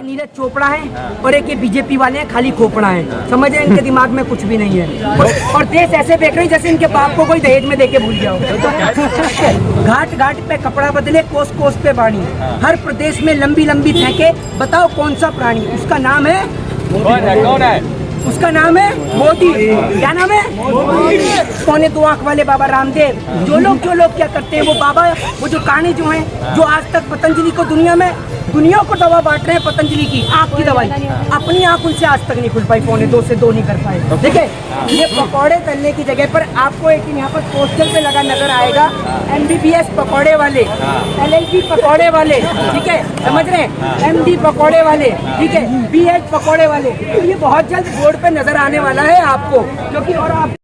नीरज चोपड़ा है और एक ये बीजेपी वाले हैं खाली खोपड़ा है। समझ रहे हैं, इनके दिमाग में कुछ भी नहीं है और देश ऐसे देख रहे हैं जैसे इनके बाप को कोई दहेज में देके भूल गया हो। घाट घाट पे कपड़ा बदले, कोस कोस पे बाणी, हर प्रदेश में लंबी लंबी फेंके, बताओ कौन सा प्राणी? उसका नाम है, कौन है? उसका नाम है मोदी। क्या नाम है? पौने 2 आंख वाले बाबा रामदेव। जो लोग क्या करते हैं, वो बाबा, वो जो कहानी जो है, जो आज तक पतंजलि को दुनिया को दवा बांट रहे हैं, पतंजलि की आंख की दवाई, अपनी आंख उनसे आज तक नहीं खुल पाई, पौने 2 से 2 नहीं कर पाए। देखिए, ये पकौड़े तलने की जगह पर आपको एक यहाँ पर पोस्टर पे लगा नजर आएगा, MBBS पकौड़े वाले, LLB पकौड़े वाले, ठीक है, समझ रहे हैं, MD पकौड़े वाले, ठीक है, BH पकौड़े वाले। तो ये बहुत जल्द बोर्ड पे नजर आने वाला है आपको, क्योंकि और आप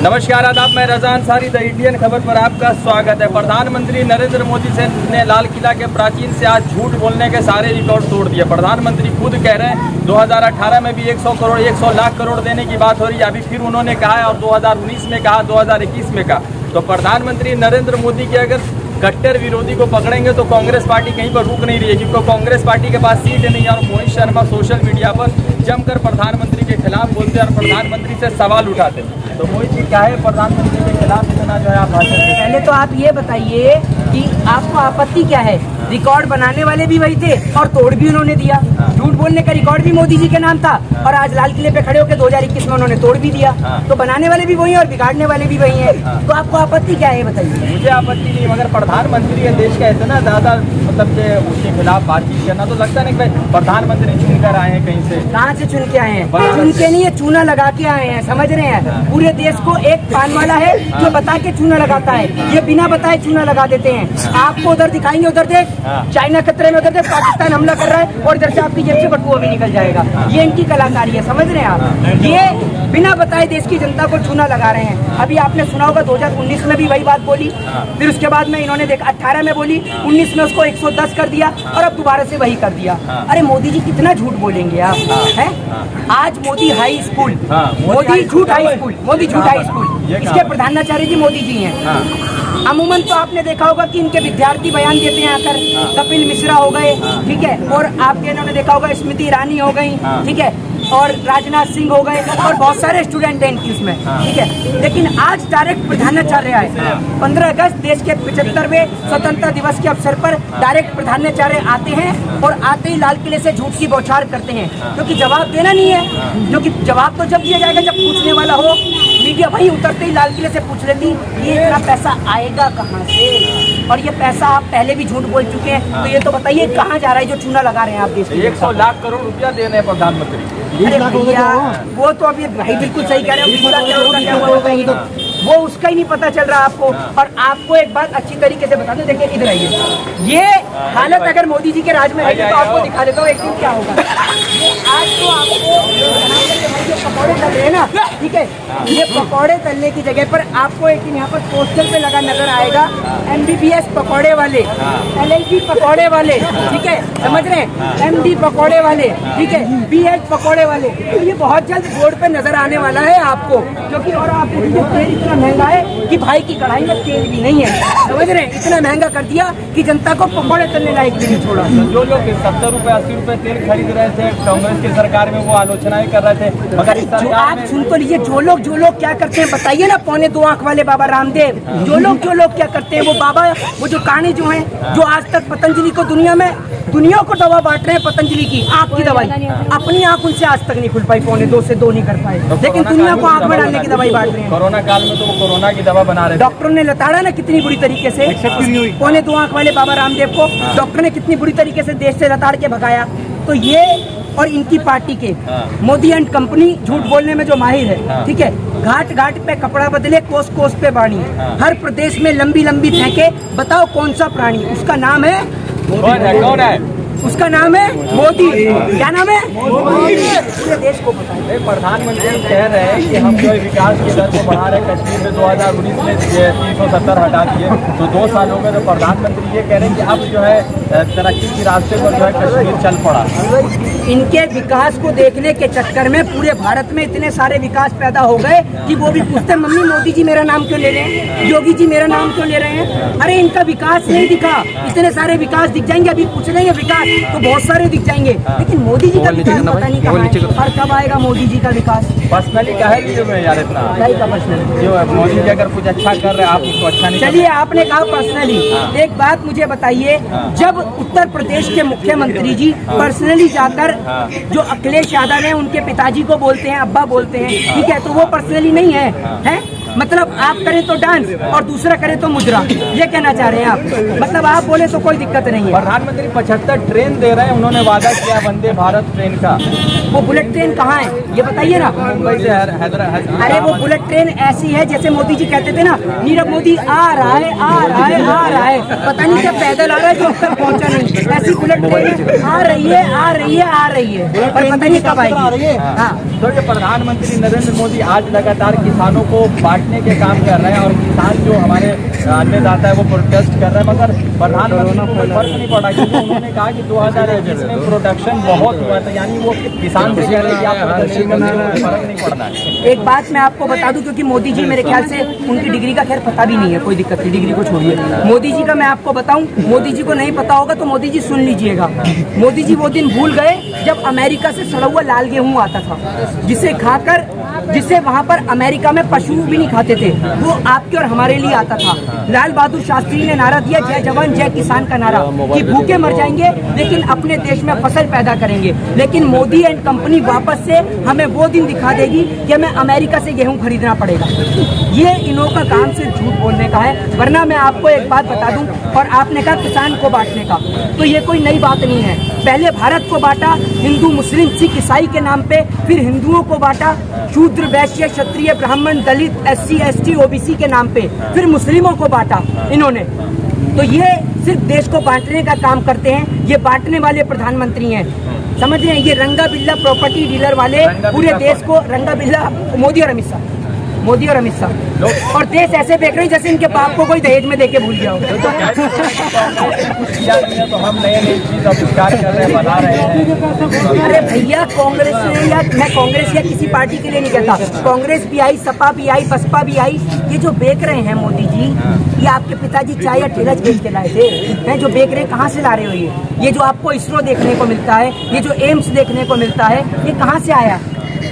नमस्कार, आदाब, मैं रजा अंसारी, द इंडियन खबर पर आपका स्वागत है। प्रधानमंत्री नरेंद्र मोदी ने लाल किला के प्राचीन से आज झूठ बोलने के सारे रिकॉर्ड तोड़ दिए। प्रधानमंत्री खुद कह रहे हैं 2018 में भी 100 लाख करोड़ देने की बात हो रही है, अभी फिर उन्होंने कहा है, और 2019 में कहा, 2021 में कहा। तो प्रधानमंत्री नरेंद्र मोदी के अगर कट्टर विरोधी को पकड़ेंगे तो कांग्रेस पार्टी कहीं पर रुक नहीं रही है, क्योंकि कांग्रेस पार्टी के पास सीट नहीं है। और मोहित शर्मा सोशल मीडिया पर जमकर प्रधानमंत्री के खिलाफ बोलते हैं और प्रधानमंत्री से सवाल उठाते हैं। तो मोहित जी, क्या है प्रधानमंत्री के खिलाफ इतना जो है आप भाषण? पहले तो आप ये बताइए कि आपको आपत्ति क्या है? रिकॉर्ड बनाने वाले भी वही थे और तोड़ भी उन्होंने दिया। झूठ बोलने का रिकॉर्ड भी मोदी जी के नाम था और आज लाल किले पे खड़े होकर 2021 में उन्होंने तोड़ भी दिया। तो बनाने वाले भी वही और बिगाड़ने वाले भी वही हैं। तो आपको आपत्ति क्या है, बताइए? मुझे आपत्ति नहीं, मगर प्रधानमंत्री है देश का, इतना ज्यादा मतलब कि उसके खिलाफ बातचीत करना तो लगता नहीं कि प्रधानमंत्री चुन कर आए हैं कहीं से। कहाँ से चुन के आए हैं? चुन के नहीं, चूना लगा के आए हैं, समझ रहे हैं? पूरे देश को एक पान वाला है जो बता के चूना लगाता है, ये बिना बताए चूना लगा देते हैं। आपको उधर दिखाएंगे, उधर देख, चाइना खतरे में, उधर देख पाकिस्तान हमला कर रहा है और इधर से आपकी जेब से बटुआ भी निकल जाएगा। ये इनकी कलाकारी है, समझ रहे हैं आप? ये बिना बताए देश की जनता को चूना लगा रहे हैं। अभी आपने सुना होगा 2019 में भी वही बात बोली, फिर उसके बाद में इन्होंने देखा 18 में बोली, 19 में उसको 110 कर दिया और अब दोबारा से वही कर दिया। अरे मोदी जी कितना झूठ बोलेंगे आप, हैं? आज मोदी हाई स्कूल, मोदी झूठ हाई स्कूल, मोदी झूठ हाई स्कूल, इसके प्रधानाचार्य जी मोदी जी हैं। अमूमन तो आपने देखा होगा कि इनके विद्यार्थी बयान देते हैं आकर, कपिल मिश्रा हो गए, ठीक है, और आपके इन्होंने देखा होगा स्मृति ईरानी हो गई, ठीक है, और राजनाथ सिंह हो गए और बहुत सारे स्टूडेंट हैं इनकी उसमें, ठीक है। लेकिन आज डायरेक्ट प्रधानाचार्य आए, 15 अगस्त देश के 75वें स्वतंत्रता दिवस के अवसर पर डायरेक्ट प्रधानाचार्य आते हैं और आते ही लाल किले से झूठ की बौछार करते हैं, क्योंकि जवाब देना नहीं है, क्योंकि जवाब तो जब दिया जाएगा जब पूछने वाला हो। मीडिया वहीं उतरते ही लाल किले से पूछ लेती ये इतना पैसा आएगा कहाँ से, और ये पैसा आप पहले भी झूठ बोल चुके हैं। तो ये तो बताइए कहाँ जा रहा है जो चूना लगा रहे हैं आप देश में? 100 लाख करोड़ रुपया दे रहे हैं प्रधानमंत्री। अरे भैया, वो तो अभी भाई बिल्कुल सही कह रहे हो, 20 लाख करोड़ का क्या हुआ होगा, वो उसका ही नहीं पता चल रहा आपको। और आपको एक बात अच्छी तरीके से बता दूं, देखिए इधर आइए, ये हालत अगर मोदी जी के राज में रहेगी तो आपको दिखा देता हूँ एक दिन क्या होगा। आज तो आपको पकौड़े तल रहे हैं ना, ठीक है, ये पकौड़े तलने की जगह पर आपको एक दिन यहाँ पर पोस्टर पे लगा नजर आएगा, MBBS पकौड़े वाले, LLB पकौड़े वाले, ठीक है, समझ रहे हैं, MD पकौड़े वाले, ठीक है, BH पकौड़े वाले। तो ये बहुत जल्द बोर्ड पे नजर आने वाला है आपको, क्योंकि और आप तेल इतना महंगा है कि भाई की कढ़ाई में तेल भी नहीं है, समझ रहे हैं? इतना महंगा कर दिया कि जनता को पकौड़े तलने लायक भी नहीं छोड़ा। जो लोग 70 रुपए 80 रुपए तेल खरीद रहे थे कांग्रेस की सरकार में, वो आलोचनाएं कर रहे थे, मगर इस सरकार आप सुन तो लीजिए, जो लोग क्या करते हैं बताइए ना, पौने 2 आंख वाले बाबा रामदेव, जो लोग क्या करते हैं, वो बाबा, वो जो कहानी जो है, जो आज तक पतंजलि को दुनिया को दवा बांट रहे हैं, पतंजलि की आंख की दवाई, अपनी आंख उनसे आज तक नहीं खुल पाई, पौने 2 से 2 नहीं कर पाए, लेकिन दुनिया को आंख में डालने की दवाई बांट रहे हैं। कोरोना काल में तो वो कोरोना की दवा बना रहे थे, डॉक्टरों ने लताड़ा ना कितनी बुरी तरीके से, पौने 2 आंख वाले बाबा रामदेव को डॉक्टर ने कितनी बुरी तरीके से देश से लताड़ के भगाया। तो ये और इनकी पार्टी के मोदी एंड कंपनी झूठ बोलने में जो माहिर है, ठीक है, घाट घाट पे कपड़ा बदले, कोस कोस पे बाणी, हर प्रदेश में लंबी लंबी फेंके, बताओ कौन सा प्राणी? उसका नाम है, कौन है? उसका नाम है मोदी। क्या नाम है? मोदी। पूरे देश को पता है। प्रधानमंत्री कह रहे हैं कि हम जो है विकास की दर को बढ़ा रहे हैं। कश्मीर में 2019 में 370 हटा दिए, तो 2 साल हो गए। तो प्रधानमंत्री ये कह रहे हैं कि अब जो है तरक्की के रास्ते पर जो है कश्मीर चल पड़ा। इनके विकास को देखने के चक्कर में पूरे भारत में इतने सारे विकास पैदा हो गए कि वो भी पूछते मम्मी मोदी जी मेरा नाम क्यों ले रहे हैं, योगी जी मेरा नाम क्यों ले रहे हैं। अरे इनका विकास नहीं दिखा, इतने सारे विकास दिख जाएंगे। अभी पूछ रहे हैं विकास तो बहुत सारे दिख जाएंगे, लेकिन मोदी जी का विकास पता नहीं कहाँ है और कब आएगा मोदी जी का विकास। पर्सनली कहे लीजिए मैं यार इतना जो है मोदी जी अगर कुछ अच्छा कर रहे हैं आप उसको अच्छा नहीं। चलिए आपने कहा पर्सनली, एक बात मुझे बताइए, जब उत्तर प्रदेश के मुख्यमंत्री जी पर्सनली जाकर जो अखिलेश यादव हैं उनके पिताजी को बोलते हैं अब्बा बोलते हैं, ठीक है, तो वो पर्सनली नहीं है, हैं? मतलब आप करें तो डांस और दूसरा करें तो मुजरा, ये कहना चाह रहे हैं आप? मतलब आप बोले तो कोई दिक्कत नहीं है। प्रधानमंत्री 75 ट्रेन दे रहे हैं, उन्होंने वादा किया वंदे भारत ट्रेन का। वो बुलेट ट्रेन कहाँ है ये बताइए ना। मुंबई से हैदराबाद। अरे वो बुलेट ट्रेन ऐसी है जैसे मोदी जी कहते थे ना, नीरव मोदी आ रहा है आ रहा है आ रहा है, पता नहीं क्या पैदल आ रहा है जो अब तक पहुंचा नहीं। ऐसी बुलेट ट्रेन आ रही है आ रही है आ रही है, पर पता नहीं कब आएगी। हाँ, तो ये प्रधानमंत्री नरेंद्र मोदी आज लगातार किसानों को बांटने के काम कर रहे हैं और किसान जो हमारे अन्नदाता है वो प्रोटेस्ट कर रहे हैं, मगर प्रधानमंत्री को कोई फर्क नहीं पड़ा क्योंकि उन्होंने कहा कि 2021 में प्रोडक्शन बहुत हुआ था, यानी वो किसान से कह रहे हैं कि आप प्रदर्शन करने में कोई फर्क नहीं पड़ना है। एक बात मैं आपको बता दूं, क्योंकि मोदी जी मेरे ख्याल से उनकी डिग्री का खैर पता भी नहीं है, कोई दिक्कत नहीं, डिग्री को छोड़िए। मोदी जी का मैं आपको बताऊं, मोदी जी को नहीं पता होगा तो मोदी जी सुन लीजिएगा। मोदी जी वो दिन भूल गए जब अमेरिका से सड़ा हुआ लाल गेहूं आता था, जिसे वहाँ पर अमेरिका में पशु भी नहीं खाते थे, वो आपके और हमारे लिए आता था। लाल बहादुर शास्त्री ने नारा दिया जय जवान जय किसान का नारा, कि भूखे मर जाएंगे लेकिन अपने देश में फसल पैदा करेंगे। लेकिन मोदी एंड कंपनी वापस से हमें वो दिन दिखा देगी कि हमें अमेरिका से गेहूं खरीदना पड़ेगा। ये इन्हों का काम सिर्फ झूठ बोलने का है। वरना मैं आपको एक बात बता दूं, और आपने कहा किसान को बांटने का, तो ये कोई नई बात नहीं है। पहले भारत को बांटा हिंदू मुस्लिम सिख ईसाई के नाम पे, फिर हिंदुओं को बांटा शूद्र वैश्य क्षत्रिय ब्राह्मण दलित SC ST OBC के नाम पे, फिर मुस्लिमों को बांटा इन्होंने। तो ये सिर्फ देश को बांटने का काम करते हैं, ये बांटने वाले प्रधानमंत्री हैं, समझ रहे हैं? ये रंगा बिल्ला प्रॉपर्टी डीलर वाले पूरे देश को, रंगा बिल्ला मोदी और अमित शाह, और देश ऐसे देख रहे हैं जैसे इनके बाप को कोई दहेज में देके भूल गया हो। तो हम नए चीज आविष्कार कर रहे हैं, बना रहे हैं। अरे भैया कांग्रेस ने, या मैं कांग्रेस या किसी पार्टी के लिए नहीं कहता, कांग्रेस भी आई, सपा भी आई, बसपा भी आई। ये जो बेच रहे हैं मोदी जी, ये आपके पिताजी चाय या ठेला बेच के लाए थे, हैं? जो बेच रहे हैं कहाँ से ला रहे हो? ये जो आपको इसरो देखने को मिलता है, ये जो एम्स देखने को मिलता है, ये कहाँ से आया?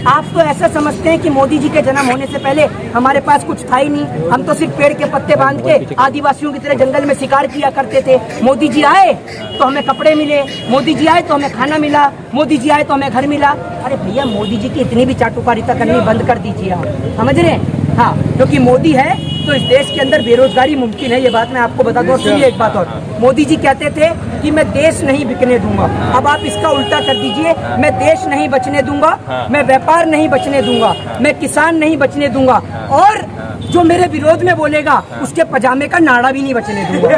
आप तो ऐसा समझते हैं कि मोदी जी के जन्म होने से पहले हमारे पास कुछ था ही नहीं, हम तो सिर्फ पेड़ के पत्ते बांध के आदिवासियों की तरह जंगल में शिकार किया करते थे। मोदी जी आए तो हमें कपड़े मिले, मोदी जी आए तो हमें खाना मिला, मोदी जी आए तो हमें घर मिला। अरे भैया मोदी जी की इतनी भी चाटुकारिता करनी बंद कर दीजिए आप, समझ रहे हैं? हाँ, क्योंकि मोदी है तो इस देश के अंदर बेरोजगारी मुमकिन है, ये बात मैं आपको बता दूं। और सुनिए एक बात और, मोदी जी कहते थे कि मैं देश नहीं बिकने दूंगा, अब आप इसका उल्टा कर दीजिए, मैं देश नहीं बचने दूंगा, मैं व्यापार नहीं बचने दूंगा, मैं किसान नहीं बचने दूंगा, और जो मेरे विरोध में बोलेगा उसके पजामे का नाड़ा भी नहीं बचने दूंगा।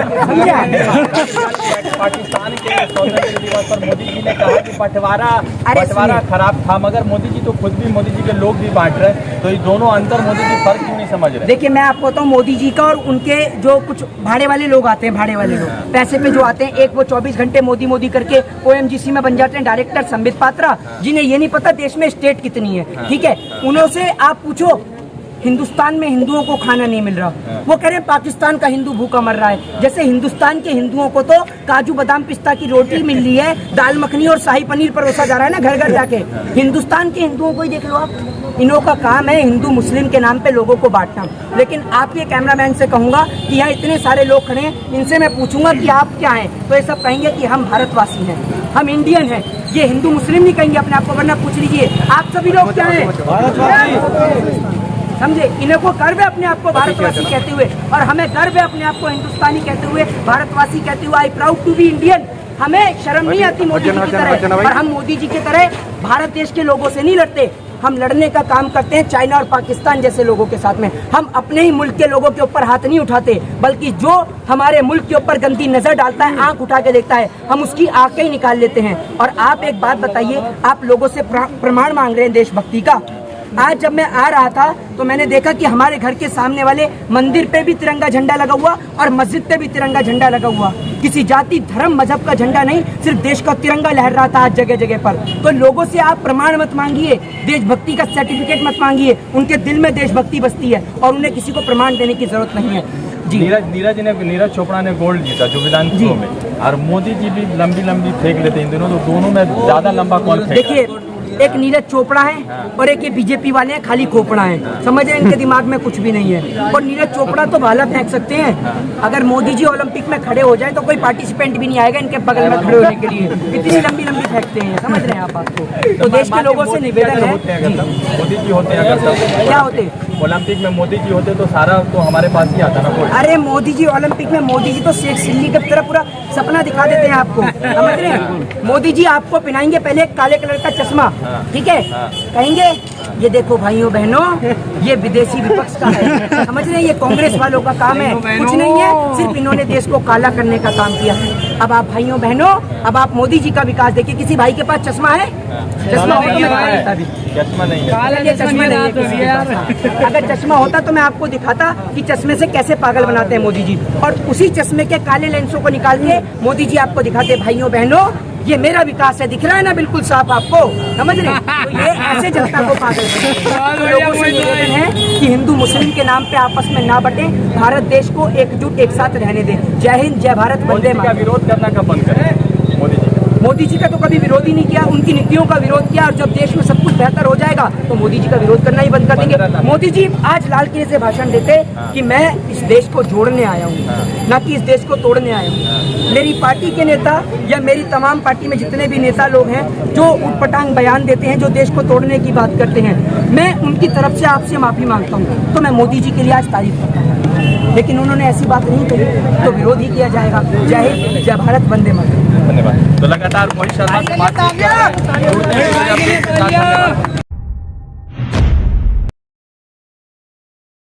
पाकिस्तान के स्वतंत्रता दिवस पर मोदी जी ने कहा कि बंटवारा खराब था, मगर मोदी जी तो खुद भी, मोदी जी के लोग भी बांट रहे हैं, तो ये दोनों अंतर मोदी जी फर्क क्यों नहीं समझ रहे? देखिए मैं आपको बताऊं, मोदी जी का और उनके जो कुछ भाड़े वाले लोग आते हैं, भाड़े वाले लोग पैसे पे जो आते हैं, एक वो 24 घंटे मोदी मोदी करके OMGC में बन जाते हैं डायरेक्टर, संबित पात्रा, जिन्हें ये नहीं पता देश में स्टेट कितनी है, ठीक है? उनसे आप पूछो हिंदुस्तान में हिंदुओं को खाना नहीं मिल रहा, वो कह रहे हैं पाकिस्तान का हिंदू भूखा मर रहा है। जैसे हिंदुस्तान के हिंदुओं को तो काजू बादाम पिस्ता की रोटी मिल रही है, दाल मखनी और शाही पनीर परोसा जा रहा है ना घर घर जाके। हिंदुस्तान के हिंदुओं को ही देख लो आप, इन्हों का काम है हिंदू मुस्लिम के नाम पे लोगों को बांटना। लेकिन आपके कैमरामैन से कहूंगा कि यहाँ इतने सारे लोग खड़े हैं, इनसे मैं पूछूंगा कि आप क्या हैं, तो ये सब कहेंगे कि हम भारतवासी हैं, हम इंडियन हैं। ये हिंदू मुस्लिम नहीं कहेंगे अपने आप को, वरना पूछ लीजिए आप सभी लोग क्या हैं, समझे? इन्हें को गर्व है अपने आप को भारतवासी कहते हुए, और हमें गर्व है अपने आप को हिंदुस्तानी कहते हुए, भारतवासी कहते हुए। I proud to be Indian. हमें शर्म नहीं आती मोदी जी की तरह, और हम मोदी जी की तरह भारत देश के लोगों से नहीं लड़ते, हम लड़ने का काम करते हैं चाइना और पाकिस्तान जैसे लोगों के साथ में। हम अपने ही मुल्क के लोगों के ऊपर हाथ नहीं उठाते, बल्कि जो हमारे मुल्क के ऊपर गंदी नजर डालता है, आंख उठा के देखता है, हम उसकी आंखें ही निकाल लेते हैं। और आप एक बात बताइए, आप लोगों से प्रमाण मांग रहे हैं देशभक्ति का। आज जब मैं आ रहा था तो मैंने देखा कि हमारे घर के सामने वाले मंदिर पे भी तिरंगा झंडा लगा हुआ और मस्जिद पे भी तिरंगा झंडा लगा हुआ। किसी जाति धर्म मजहब का झंडा नहीं, सिर्फ देश का तिरंगा लहर रहा था आज जगह जगह पर। तो लोगों से आप प्रमाण मत मांगिए, देशभक्ति का सर्टिफिकेट मत मांगिए। उनके दिल में देशभक्ति बसती है और उन्हें किसी को प्रमाण देने की जरूरत नहीं है। जी नीरज चोपड़ा ने गोल्ड जीता जो विधानसभा में, और मोदी जी भी लंबी फेंक लेते हैं इन दिनों, तो दोनों में ज्यादा लंबा कौन फेंक? देखिए, एक नीरज चोपड़ा है और एक ये बीजेपी वाले हैं, खाली खोपड़ा है, समझ रहे हैं, इनके दिमाग में कुछ भी नहीं है। और नीरज चोपड़ा तो भाला फेंक सकते हैं, अगर मोदी जी ओलंपिक में खड़े हो जाए तो कोई पार्टिसिपेंट भी नहीं आएगा इनके बगल में खड़े होने के लिए, इतनी लंबी फेंकते हैं, समझ रहे हैं आप बात को। तो देश के लोगों से निवेदन है, मोदी जी होते हैं अगर क्या होते ओलंपिक में मोदी जी होते तो सारा तो हमारे पास ही आता ना। अरे मोदी जी ओलंपिक में, मोदी जी तो शेख सिल्ली की तरह पूरा सपना दिखा देते हैं आपको, समझ रहे हैं। मोदी जी आपको पहनाएंगे पहले एक काले कलर का चश्मा, ठीक है, कहेंगे ये देखो भाइयों बहनों, ये विदेशी विपक्ष का है, समझ रहे हैं, ये कांग्रेस वालों का काम है, कुछ नहीं है, सिर्फ इन्होंने देश को काला करने का काम किया है। अब आप भाइयों बहनों, अब आप मोदी जी का विकास देखिए। किसी भाई के पास चश्मा है? चश्मा हो तो मैं दिखा देता भी। चश्मा नहीं है, चश्मा नहीं है किसी के पास। अगर चश्मा होता तो मैं आपको दिखाता कि चश्मे से कैसे पागल बनाते हैं मोदी जी, और उसी चश्मे के काले लेंसों को निकाल के मोदी जी आपको दिखाते, भाइयों बहनों ये मेरा विकास है, दिख रहा है ना बिल्कुल साफ आपको, समझ रहे? तो ये ऐसे जनता को पागल तो लोगों से निवेदन है कि हिंदू मुस्लिम के नाम पे आपस में ना बटे, भारत देश को एकजुट एक साथ रहने दें। जय हिंद, जय भारत, वंदे मातरम। विरोध करना कब बंद करें? मोदी जी का तो कभी विरोध ही नहीं किया, उनकी नीतियों का विरोध किया, और जब देश में सब कुछ बेहतर हो जाएगा तो मोदी जी का विरोध करना ही बंद कर देंगे। मोदी जी आज लाल किले से भाषण देते कि मैं इस देश को जोड़ने आया हूँ, ना कि इस देश को तोड़ने आया हूँ। मेरी पार्टी के नेता या मेरी तमाम पार्टी में जितने भी नेता लोग हैं जो उटपटांग बयान देते हैं, जो देश को तोड़ने की बात करते हैं, मैं उनकी तरफ से आपसे माफी मांगता हूँ। तो मैं मोदी जी के लिए आज तारीफ करता हूँ, लेकिन उन्होंने ऐसी बात नहीं कही तो विरोध ही किया जाएगा। जय हिंद, जय भारत, वंदे मातरम। धन्यवाद। तो लगातार मोहित शर्मा से बातचीत कर रहे हैं।